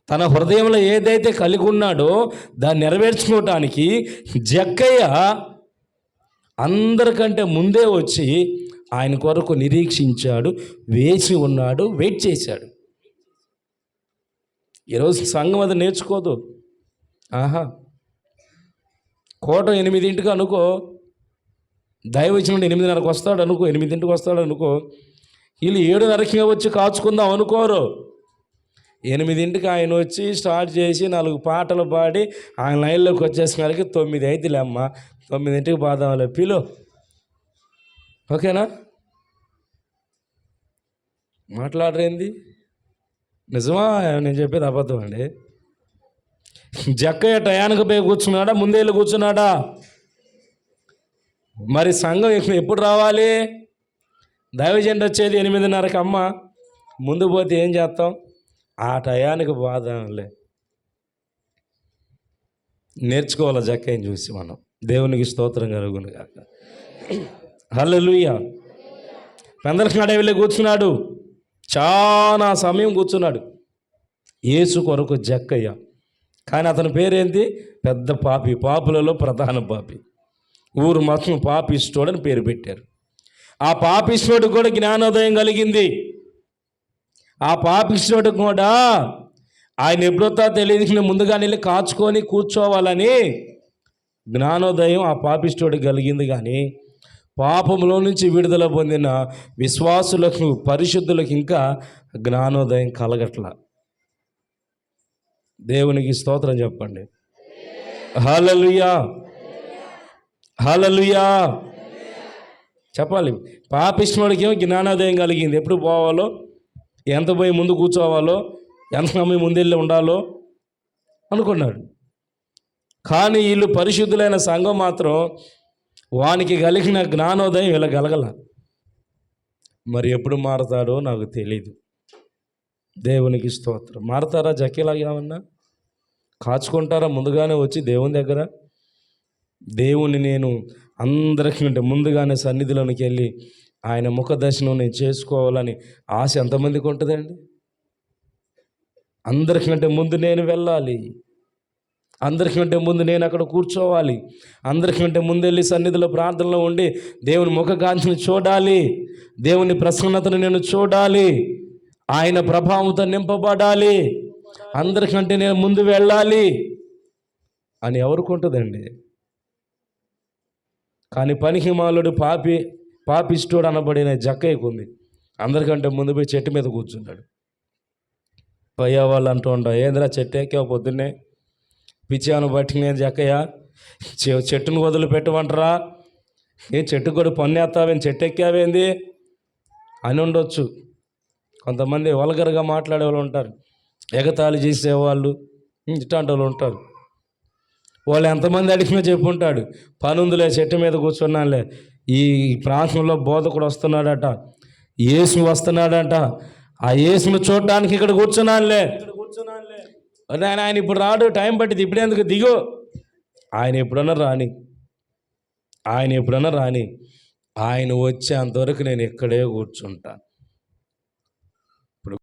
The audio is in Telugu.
తన హృదయంలో ఏదైతే కలిగి ఉన్నాడో దాన్ని నెరవేర్చుకోవటానికి జక్కయ్య అందరికంటే ముందే వచ్చి ఆయన కొరకు నిరీక్షించాడు, వేచి ఉన్నాడు, వెయిట్ చేశాడు. ఈరోజు సంఘం అది నేర్చుకోదు. కోట 8 అనుకో, దైవచనుడు 8:30 వస్తాడు అనుకో, 8 వస్తాడు అనుకో, వీళ్ళు 7:30 వచ్చి కాచుకుందాం అనుకోరు. 8 ఆయన వచ్చి స్టార్ట్ చేసి 4 పాటలు పాడి ఆయన లైన్లోకి వచ్చేసరికి 9 అయితేలే అమ్మ, 9 బాదాంలే పిలు. ఓకేనా? మాట్లాడరేంది? నిజమా నేను చెప్పేది అబద్ధం అండి? జక్కయ్య టయానికి పోయి కూర్చున్నాడా, ముందే వెళ్ళి కూర్చున్నాడా? మరి సంఘం ఎప్పుడు రావాలి? దైవజనుడు వచ్చేది 8:30కి. అమ్మ ముందు పోతే ఏం చేస్తాం? ఆ టయానికి బాధలే నేర్చుకోవాలి జక్కయ్యని చూసి మనం. దేవునికి స్తోత్రం కలుగును గాక. హల్లెలూయా. పెందలకాడ వెళ్ళి కూర్చున్నాడు, చాలా సమయం కూర్చున్నాడు యేసు కొరకు జక్కయ్య. కానీ అతని పేరేంటి? పెద్ద పాపి, పాపులలో ప్రధాన పాపి. ఊరు మొత్తం పాపిష్టోడు అని పేరు పెట్టారు. ఆ పాపిష్టోడు కూడా జ్ఞానోదయం కలిగింది. ఆ పాపిష్టోడు కూడా ఆయన ఎప్పుడొస్తా తెలియదు, ముందుగా వెళ్ళి కాచుకొని కూర్చోవాలని జ్ఞానోదయం ఆ పాపిష్టోడు కలిగింది. కానీ పాపంలో నుంచి విడుదల పొందిన విశ్వాసులకు, పరిశుద్ధులకు ఇంకా జ్ఞానోదయం కలగట్ల. దేవునికి స్తోత్రం చెప్పండి. హల్లెలూయా, హల్లెలూయా చెప్పాలి. పాపిష్టుడికి ఏమో జ్ఞానోదయం కలిగింది. ఎప్పుడు పోవాలో, ఎంత పోయి ముందు కూర్చోవాలో, ఎంత సమయం ముందెళ్ళి ఉండాలో అనుకున్నాడు. కానీ వీళ్ళు పరిశుద్ధులైన సంఘం మాత్రం వానికి కలిగిన జ్ఞానోదయం వీళ్ళ కలగల. మరి ఎప్పుడు మారతాడో నాకు తెలీదు. దేవునికి స్తోత్రం. మారతారా? జక్కేలాగేమన్నా కాచుకుంటారా? ముందుగానే వచ్చి దేవుని దగ్గర దేవుని నేను అందరికంటే ముందుగానే సన్నిధిలోనికి వెళ్ళి ఆయన ముఖ దర్శనం నేను చేసుకోవాలని ఆశ ఎంతమందికి ఉంటుందండి? అందరికంటే ముందు నేను వెళ్ళాలి, అందరికంటే ముందు నేను అక్కడ కూర్చోవాలి, అందరికంటే ముందు వెళ్ళి సన్నిధిలో ప్రార్థనలో ఉండి దేవుని ముఖకాంతిని చూడాలి, దేవుని ప్రసన్నతను నేను చూడాలి, ఆయన ప్రభావంతో నింపబడాలి, అందరికంటే నేను ముందు వెళ్ళాలి అని ఎవరికి ఉంటుందండి? కానీ పనికిమాలుడు పాపిష్టోడు అనబడిన జక్కయ్యకు ఉంది. అందరికంటే ముందు పోయి చెట్టు మీద కూర్చున్నాడు. పయ్యా వాళ్ళు అంటూ ఉంటారు, ఏంద్రా చెట్టు ఎక్కావు పొద్దున్నే, పిచ్చాను బట్టి నేను జక్కయ్య, చెట్టును వదిలిపెట్టమంటారా? ఏ చెట్టు కూడా పన్నేస్తావేంది, చెట్టు ఎక్కావేంది అని ఉండొచ్చు. కొంతమంది వల్గర్గా మాట్లాడే వాళ్ళు ఉంటారు, ఎగతాళి చేసేవాళ్ళు, ఇట్లాంటి వాళ్ళు ఉంటారు. వాళ్ళు ఎంతమంది అడిగినా చెప్పుంటాడు, పనుందులే చెట్టు మీద కూర్చున్నానులే, ఈ ప్రాంతంలో బోధకుడు వస్తున్నాడట, యేసు వస్తున్నాడట, ఆ యేసును చూడటానికి ఇక్కడ కూర్చున్నానులే. ఆయన ఇప్పుడు రాడు, టైం పట్టింది, ఇప్పుడెందుకు దిగు. ఆయన ఎప్పుడన్నా రాని, ఆయన ఎప్పుడన్నా రాని, ఆయన వచ్చేంతవరకు నేను ఇక్కడే కూర్చుంటాను.